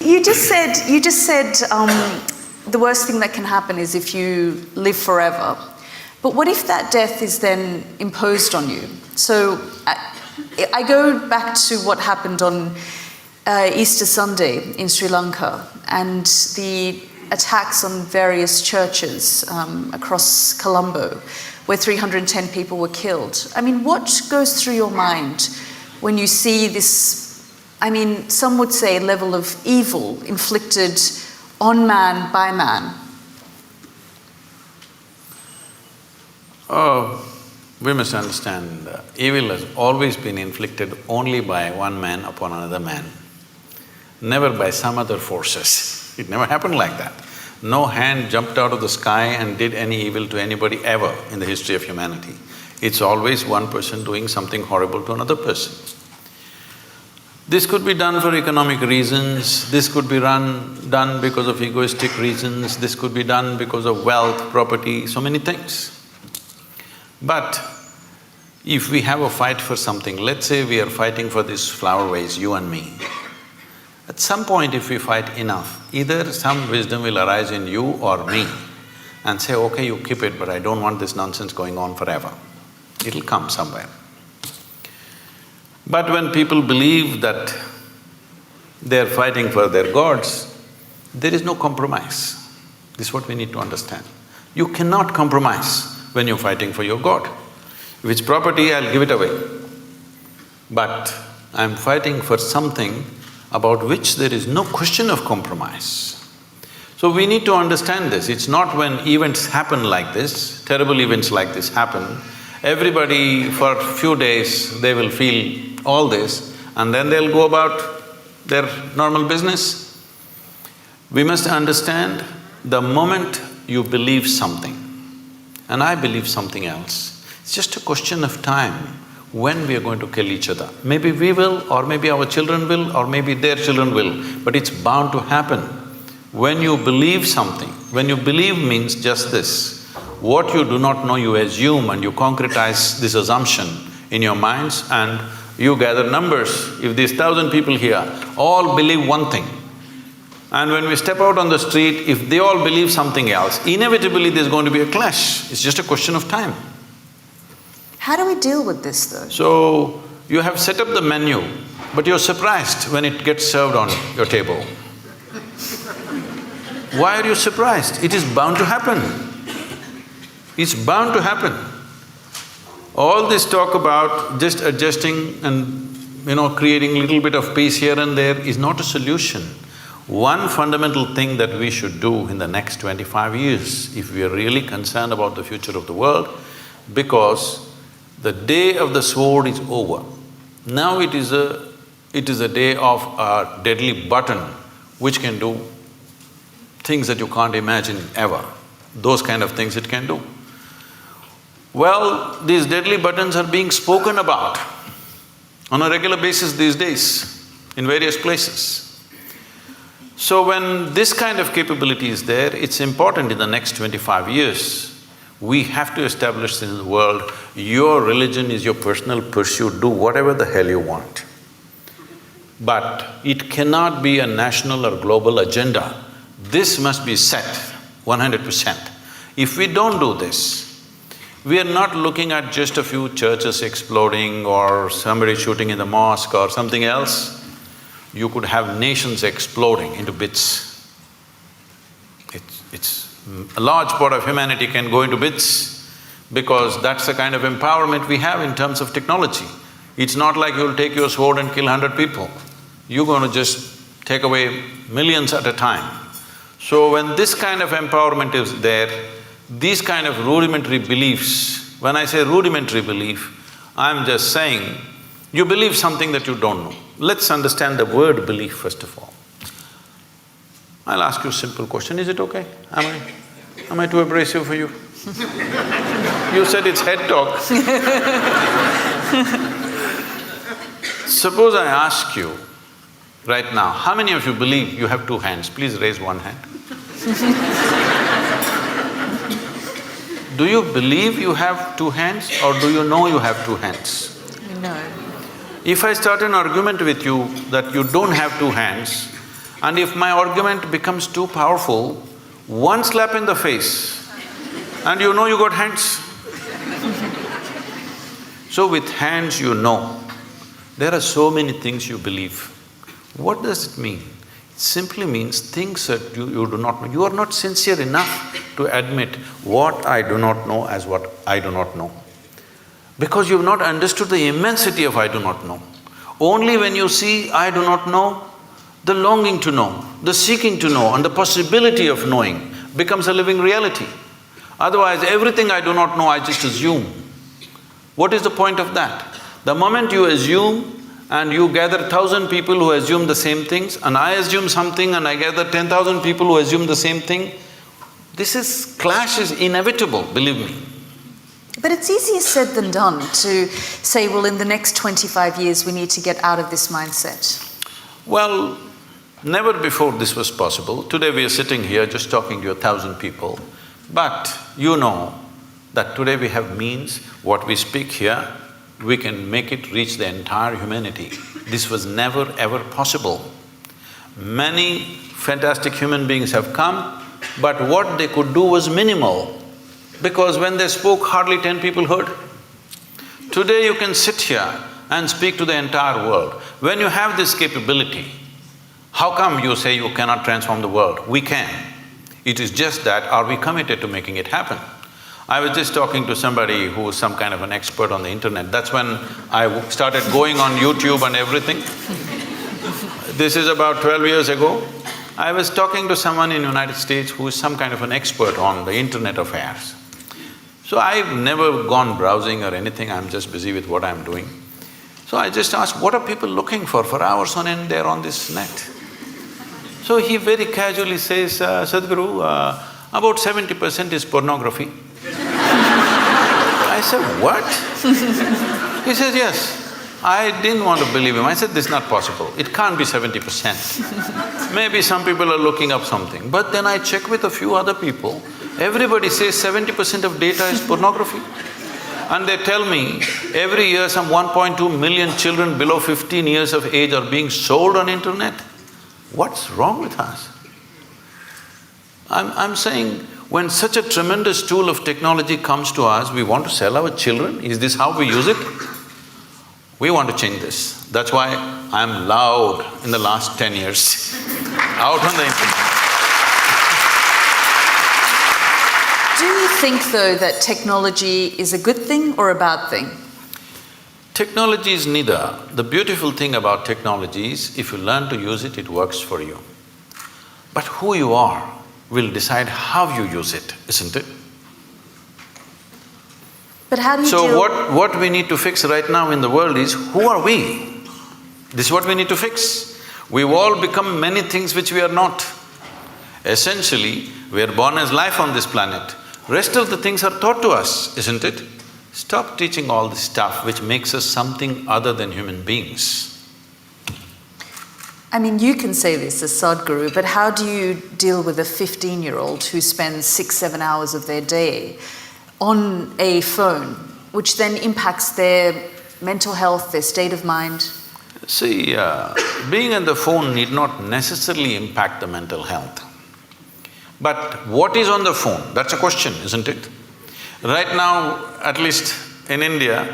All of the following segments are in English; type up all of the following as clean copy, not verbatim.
You just said the worst thing that can happen is if you live forever. But what if that death is then imposed on you? So I go back to what happened on Easter Sunday in Sri Lanka and the attacks on various churches across Colombo, where 310 people were killed. I mean, what goes through your mind when you see this, I mean, some would say level of evil inflicted on man by man? Oh, we must understand, evil has always been inflicted only by one man upon another man, never by some other forces. It never happened like that. No hand jumped out of the sky and did any evil to anybody ever in the history of humanity. It's always one person doing something horrible to another person. This could be done for economic reasons, this could be done because of egoistic reasons, this could be done because of wealth, property, so many things. But if we have a fight for something, let's say we are fighting for this flower vase, you and me. At some point if we fight enough, either some wisdom will arise in you or me and say, okay, you keep it, but I don't want this nonsense going on forever. It'll come somewhere. But when people believe that they're fighting for their gods, there is no compromise. This is what we need to understand. You cannot compromise when you're fighting for your god. If it's property, I'll give it away. But I'm fighting for something about which there is no question of compromise. So we need to understand this. It's not when events happen like this, terrible events like this happen, everybody for a few days they will feel all this and then they'll go about their normal business. We must understand the moment you believe something and I believe something else, it's just a question of time when we are going to kill each other. Maybe we will, or maybe our children will, or maybe their children will, but it's bound to happen. When you believe something, when you believe means just this, what you do not know you assume and you concretize this assumption in your minds and you gather numbers. If these 1,000 people here all believe one thing, and when we step out on the street, if they all believe something else, inevitably there's going to be a clash. It's just a question of time. How do we deal with this though? So, you have set up the menu, but you're surprised when it gets served on your table. Why are you surprised? It is bound to happen. It's bound to happen. All this talk about just adjusting and creating little bit of peace here and there is not a solution. One fundamental thing that we should do in the next 25 years, if we are really concerned about the future of the world, because the day of the sword is over. Now it is a day of a deadly button which can do things that you can't imagine ever. Those kind of things it can do. Well, these deadly buttons are being spoken about on a regular basis these days in various places. So when this kind of capability is there, it's important in the next 25 years, we have to establish in the world, your religion is your personal pursuit, do whatever the hell you want. But it cannot be a national or global agenda. This must be set 100%. If we don't do this, we are not looking at just a few churches exploding or somebody shooting in the mosque or something else. You could have nations exploding into bits. A large part of humanity can go into bits because that's the kind of empowerment we have in terms of technology. It's not like you'll take your sword and kill 100 people. You're going to just take away millions at a time. So when this kind of empowerment is there, these kind of rudimentary beliefs, when I say rudimentary belief, I'm just saying, you believe something that you don't know. Let's understand the word belief first of all. I'll ask you a simple question, is it okay? Am I too abrasive for you? You said it's head talk. Suppose I ask you right now, how many of you believe you have two hands? Please raise one hand. Do you believe you have two hands or do you know you have two hands? No. If I start an argument with you that you don't have two hands, And if my argument becomes too powerful, one slap in the face and you know you got hands. So with hands you know. There are so many things you believe. What does it mean? It simply means things that you do not know. You are not sincere enough to admit what I do not know as what I do not know. Because you've not understood the immensity of I do not know. Only when you see I do not know, the longing to know, the seeking to know and the possibility of knowing becomes a living reality. Otherwise, everything I do not know, I just assume. What is the point of that? The moment you assume and you gather 1,000 people who assume the same things, and I assume something and I gather 10,000 people who assume the same thing, clash is inevitable, believe me. But it's easier said than done to say, well, in the next 25 years we need to get out of this mindset. Well, never before this was possible. Today we are sitting here just talking to 1,000 people, but you know that today we have means, what we speak here, we can make it reach the entire humanity. This was never ever possible. Many fantastic human beings have come, but what they could do was minimal, because when they spoke, hardly 10 people heard. Today you can sit here and speak to the entire world. When you have this capability, how come you say you cannot transform the world? We can. It is just that, are we committed to making it happen? I was just talking to somebody who is some kind of an expert on the internet. That's when I started going on YouTube and everything. This is about 12 years ago. I was talking to someone in United States who is some kind of an expert on the internet affairs. So I've never gone browsing or anything, I'm just busy with what I'm doing. So I just asked, what are people looking for hours on end they're on this net? So he very casually says, Sadhguru, about 70% is pornography. I said, what? He says, yes. I didn't want to believe him. I said, this is not possible. It can't be 70%. Maybe some people are looking up something. But then I check with a few other people, everybody says 70% of data is pornography. And they tell me, every year some 1.2 million children below 15 years of age are being sold on internet. What's wrong with us? I'm saying, when such a tremendous tool of technology comes to us, we want to sell our children? Is this how we use it? We want to change this. That's why I'm loud in the last 10 years, out on the internet. Do you think, though, that technology is a good thing or a bad thing? Technology is neither. The beautiful thing about technology is, if you learn to use it, it works for you. But who you are will decide how you use it, isn't it? But how do you So what we need to fix right now in the world is, who are we? This is what we need to fix. We've all become many things which we are not. Essentially, we are born as life on this planet. Rest of the things are taught to us, isn't it? Stop teaching all this stuff which makes us something other than human beings. I mean, you can say this as Sadhguru, but how do you deal with a 15-year-old who spends 6-7 hours of their day on a phone, which then impacts their mental health, their state of mind? See, being on the phone need not necessarily impact the mental health. But what is on the phone? That's a question, isn't it? Right now, at least in India,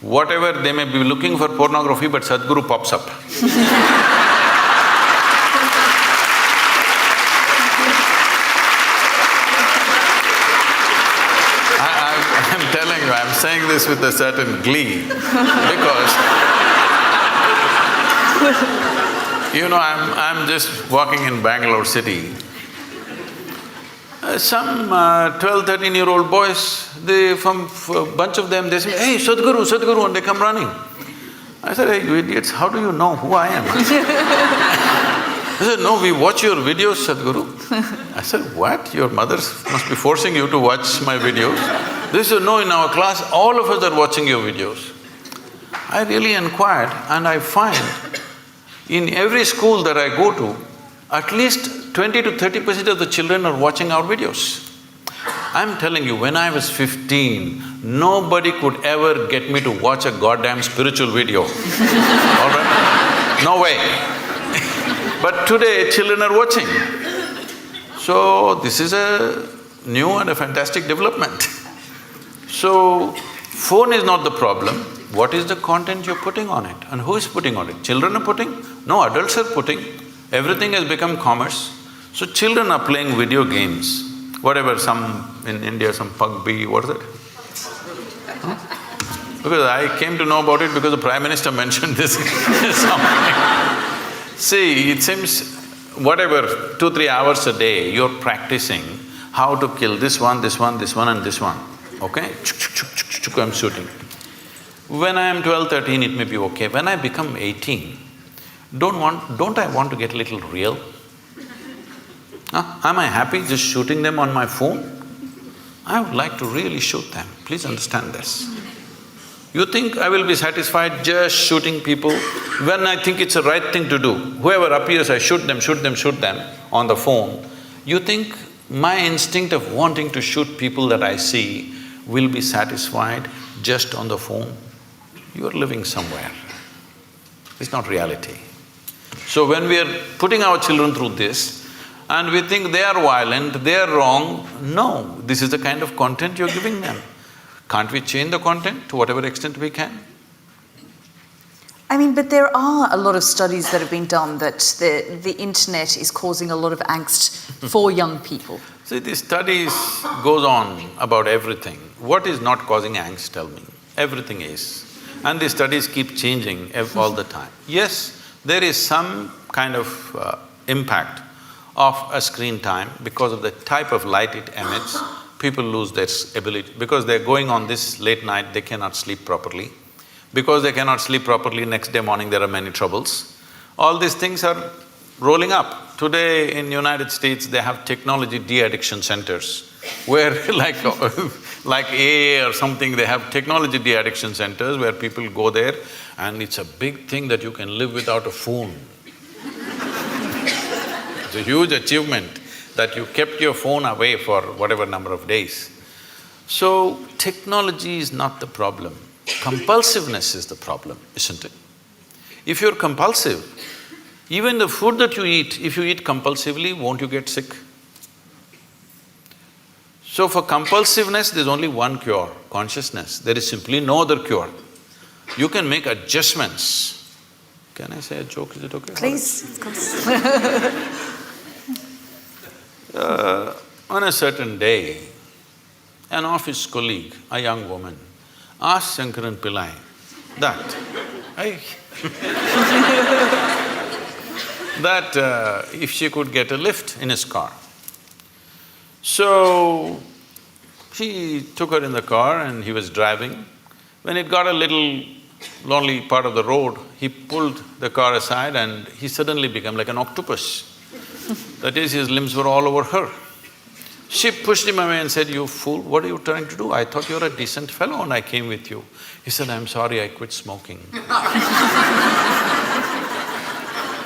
whatever they may be looking for pornography, but Sadhguru pops up. I'm telling you, I'm saying this with a certain glee, because you know, I'm just walking in Bangalore city. Some 12, 13-year-old boys, from a bunch of them, they say, hey, Sadhguru, Sadhguru, and they come running. I said, hey, you idiots, how do you know who I am? They said, no, we watch your videos, Sadhguru. I said, what? Your mothers must be forcing you to watch my videos? They said, no, in our class, all of us are watching your videos. I really inquired, and I find in every school that I go to, at least 20 to 30% of the children are watching our videos. I'm telling you, when I was 15, nobody could ever get me to watch a goddamn spiritual video. All right? No way. But today, children are watching. So, this is a new and a fantastic development. So, phone is not the problem. What is the content you're putting on it? And who is putting on it? Children are putting? No, adults are putting. Everything has become commerce. So, children are playing video games. Whatever, some… in India, some PUBG, what is it? Because I came to know about it because the Prime Minister mentioned this something. See, it seems whatever, 2-3 hours a day, you're practicing how to kill this one, this one, this one and this one, okay? I'm shooting. When I am 12, 13, it may be okay. When I become 18, don't I want to get a little real? Am I happy just shooting them on my phone? I would like to really shoot them, please understand this. You think I will be satisfied just shooting people when I think it's the right thing to do? Whoever appears, I shoot them on the phone. You think my instinct of wanting to shoot people that I see will be satisfied just on the phone? You are living somewhere. It's not reality. So when we are putting our children through this and we think they are violent, they are wrong, no, this is the kind of content you're giving them. Can't we change the content to whatever extent we can? I mean, but there are a lot of studies that have been done that the internet is causing a lot of angst for young people. See, these studies goes on about everything. What is not causing angst, tell me? Everything is. And these studies keep changing all the time. Yes, there is some kind of impact of a screen time because of the type of light it emits. People lose their ability… because they're going on this late night, they cannot sleep properly. Because they cannot sleep properly, next day morning there are many troubles. All these things are rolling up. Today in United States, they have technology de-addiction centers where like AA or something, they have technology de-addiction centers where people go there and it's a big thing that you can live without a phone. It's a huge achievement that you kept your phone away for whatever number of days. So, technology is not the problem. Compulsiveness is the problem, isn't it? If you're compulsive, even the food that you eat, if you eat compulsively, won't you get sick? So for compulsiveness, there's only one cure, consciousness. There is simply no other cure. You can make adjustments. Can I say a joke? Is it okay? Please, of course. On a certain day, an office colleague, a young woman, asked Shankaran Pillai that if she could get a lift in his car. So, he took her in the car and he was driving. When it got a little lonely part of the road, he pulled the car aside and he suddenly became like an octopus. That is, his limbs were all over her. She pushed him away and said, "You fool, what are you trying to do? I thought you were a decent fellow and I came with you." He said, "I'm sorry, I quit smoking."